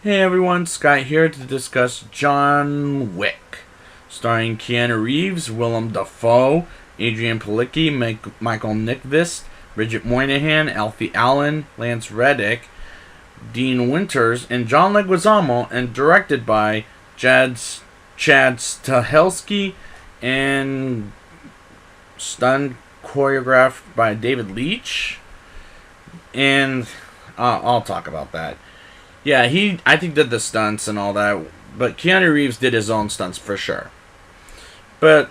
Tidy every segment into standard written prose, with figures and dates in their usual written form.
Hey everyone, Scott here to discuss John Wick, starring Keanu Reeves, Willem Dafoe, Adrian Palicki, Michael Nyqvist, Bridget Moynihan, Alfie Allen, Lance Reddick, Dean Winters, and John Leguizamo, and directed by Chad Stahelski, and stunt choreographed by David Leitch, and I'll talk about that. Yeah, I think did the stunts and all that, but Keanu Reeves did his own stunts for sure. But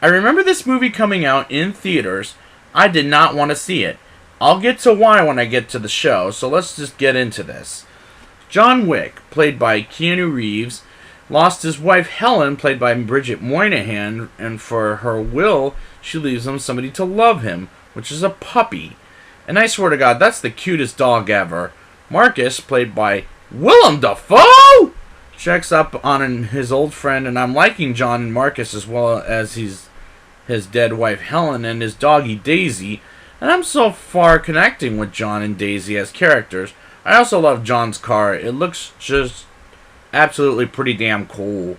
I remember this movie coming out in theaters. I did not want to see it. I'll get to why when I get to the show, so let's just get into this. John Wick, played by Keanu Reeves, lost his wife Helen, played by Bridget Moynihan, and for her will, she leaves him somebody to love him, which is a puppy. And I swear to God, that's the cutest dog ever. Marcus, played by Willem Dafoe, checks up on his old friend, and I'm liking John and Marcus as well as his dead wife Helen and his doggy Daisy, and I'm so far connecting with John and Daisy as characters. I also love John's car. It looks just absolutely pretty damn cool.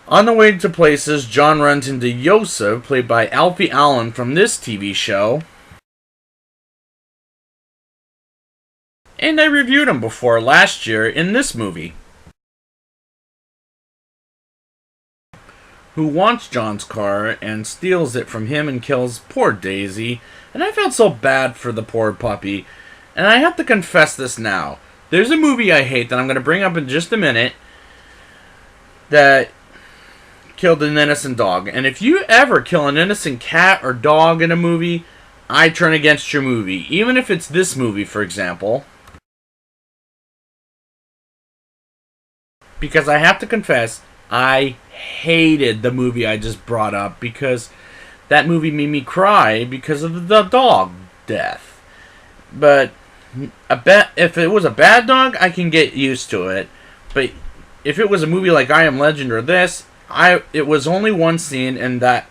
On the way to places, John runs into Yosef, played by Alfie Allen from this TV show. And I reviewed him before last year in this movie. Who wants John's car and steals it from him and kills poor Daisy. And I felt so bad for the poor puppy. And I have to confess this now. There's a movie I hate that I'm going to bring up in just a minute that killed an innocent dog. And if you ever kill an innocent cat or dog in a movie, I turn against your movie. Even if it's this movie, for example. Because I have to confess, I hated the movie I just brought up because that movie made me cry because of the dog death. But if it was a bad dog, I can get used to it. But if it was a movie like I Am Legend or this, it was only one scene and that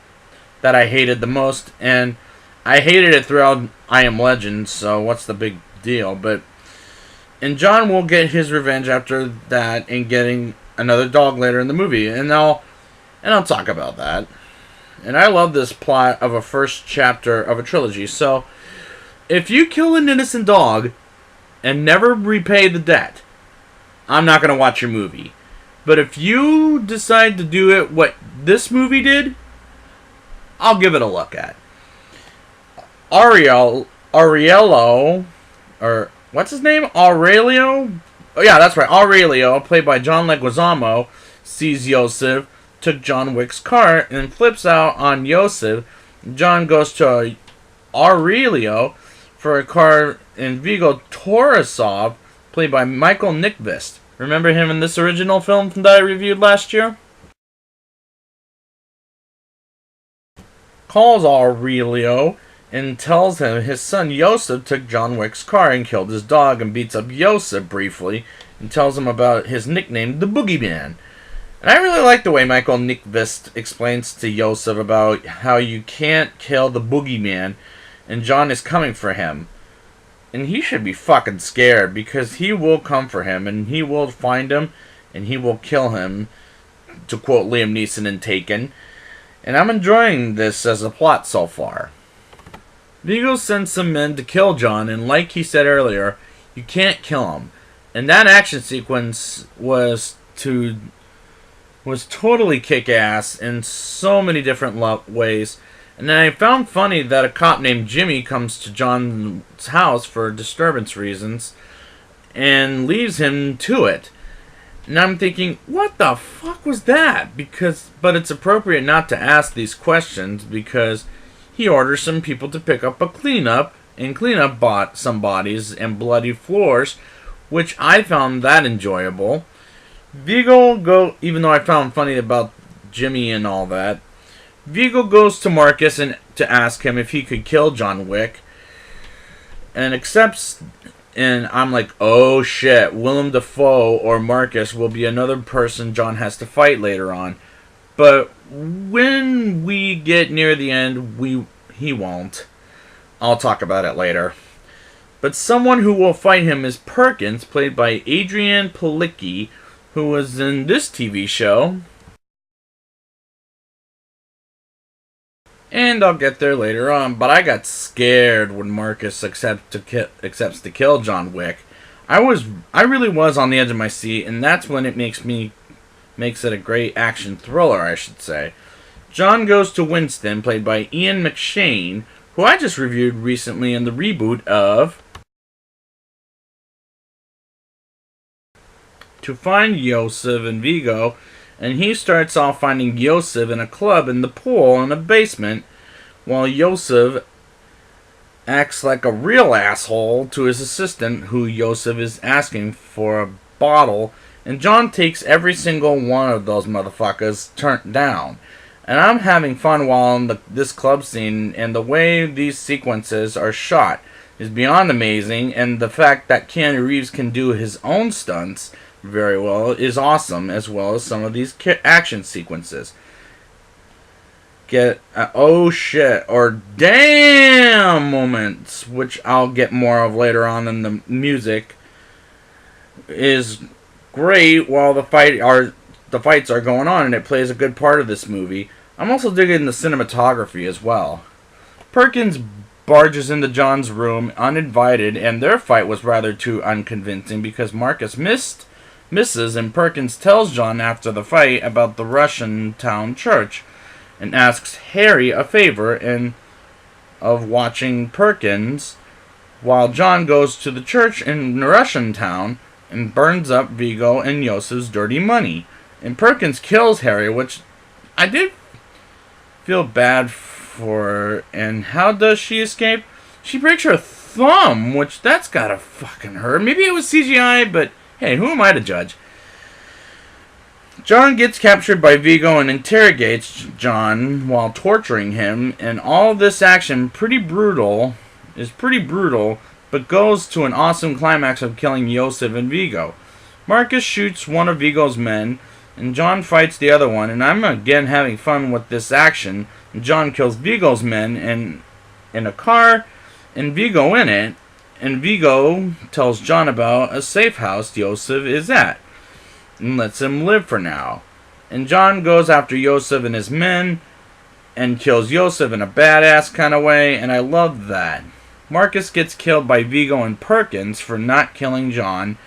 I hated the most, and I hated it throughout I Am Legend. So what's the big deal? And John will get his revenge after that in getting another dog later in the movie. And I'll talk about that. And I love this plot of a first chapter of a trilogy. So, if you kill an innocent dog and never repay the debt, I'm not going to watch your movie. But if you decide to do it what this movie did, I'll give it a look at. Ariello, or what's his name? Aurelio? Oh, yeah, that's right. Aurelio, played by John Leguizamo, sees Yosef, took John Wick's car, and flips out on Yosef. John goes to Aurelio for a car in Viggo Torosov, played by Michael Nyqvist. Remember him in this original film that I reviewed last year? Calls Aurelio and tells him his son Yosef took John Wick's car and killed his dog, and beats up Yosef briefly and tells him about his nickname, the Boogeyman. And I really like the way Michael Nyqvist explains to Yosef about how you can't kill the Boogeyman and John is coming for him. And he should be fucking scared because he will come for him and he will find him and he will kill him, to quote Liam Neeson in Taken. And I'm enjoying this as a plot so far. Viggo sends some men to kill John, and like he said earlier, you can't kill him. And that action sequence was totally kick-ass in so many different ways. And then I found funny that a cop named Jimmy comes to John's house for disturbance reasons and leaves him to it. And I'm thinking, what the fuck was that? But it's appropriate not to ask these questions because he orders some people to pick up a cleanup and clean up some bodies and bloody floors, which I found that enjoyable. Even though I found funny about Jimmy and all that, Viggo goes to Marcus and to ask him if he could kill John Wick, and accepts. And I'm like, oh shit, Willem Dafoe or Marcus will be another person John has to fight later on. But when we get near the end, he won't. I'll talk about it later. But someone who will fight him is Perkins, played by Adrian Palicki, who was in this TV show. And I'll get there later on, but I got scared when Marcus accepts to kill John Wick. I really was on the edge of my seat, and that's when it makes it a great action thriller, I should say. John goes to Winston, played by Ian McShane, who I just reviewed recently in the reboot of to find Yosef and Vigo, and he starts off finding Yosef in a club in the pool in a basement, while Yosef acts like a real asshole to his assistant, who Yosef is asking for a bottle, and John takes every single one of those motherfuckers turned down. And I'm having fun while in this club scene, and the way these sequences are shot is beyond amazing, and the fact that Keanu Reeves can do his own stunts very well is awesome, as well as some of these action sequences. Get oh shit or damn moments, which I'll get more of later on in the music, is great while the fights are going on, and it plays a good part of this movie. I'm also digging the cinematography as well. Perkins barges into John's room uninvited, and their fight was rather too unconvincing because Marcus misses, and Perkins tells John after the fight about the Russian town church and asks Harry a favor of watching Perkins while John goes to the church in Russian town and burns up Vigo and Yosef's dirty money. And Perkins kills Harry, which I did feel bad for. And how does she escape? She breaks her thumb, which that's gotta fucking hurt. Maybe it was CGI, but hey, who am I to judge? John gets captured by Vigo and interrogates John while torturing him, and all this action is pretty brutal, but goes to an awesome climax of killing Yosef and Vigo. Marcus shoots one of Vigo's men, and John fights the other one, and I'm again having fun with this action. John kills Vigo's men in a car, and Vigo in it, and Vigo tells John about a safe house Yosef is at, and lets him live for now. And John goes after Yosef and his men, and kills Yosef in a badass kind of way, and I love that. Marcus gets killed by Vigo and Perkins for not killing John,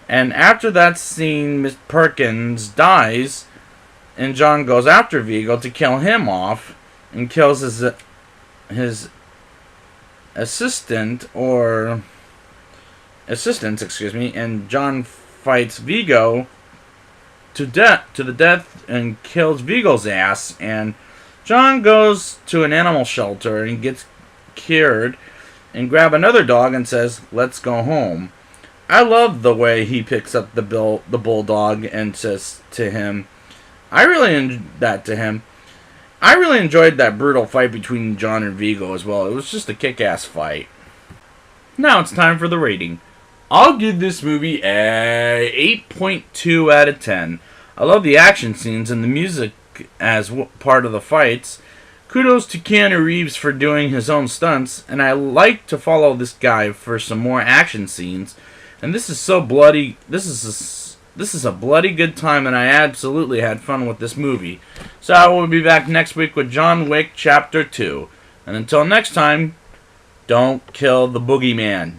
and after that scene, Miss Perkins dies, and John goes after Vigo to kill him off, and kills his assistants, and John fights Vigo to the death and kills Vigo's ass, and John goes to an animal shelter and gets cured and grab another dog and says, "Let's go home." I love the way he picks up the bulldog and says to him, I really enjoyed that brutal fight between John and Vigo as well. It was just a kick-ass fight. Now it's time for the rating. I'll give this movie a 8.2 out of 10. I love the action scenes and the music as part of the fights. Kudos to Keanu Reeves for doing his own stunts, and I like to follow this guy for some more action scenes. And this is so bloody. This is a bloody good time, and I absolutely had fun with this movie. So I will be back next week with John Wick Chapter 2. And until next time, don't kill the boogeyman.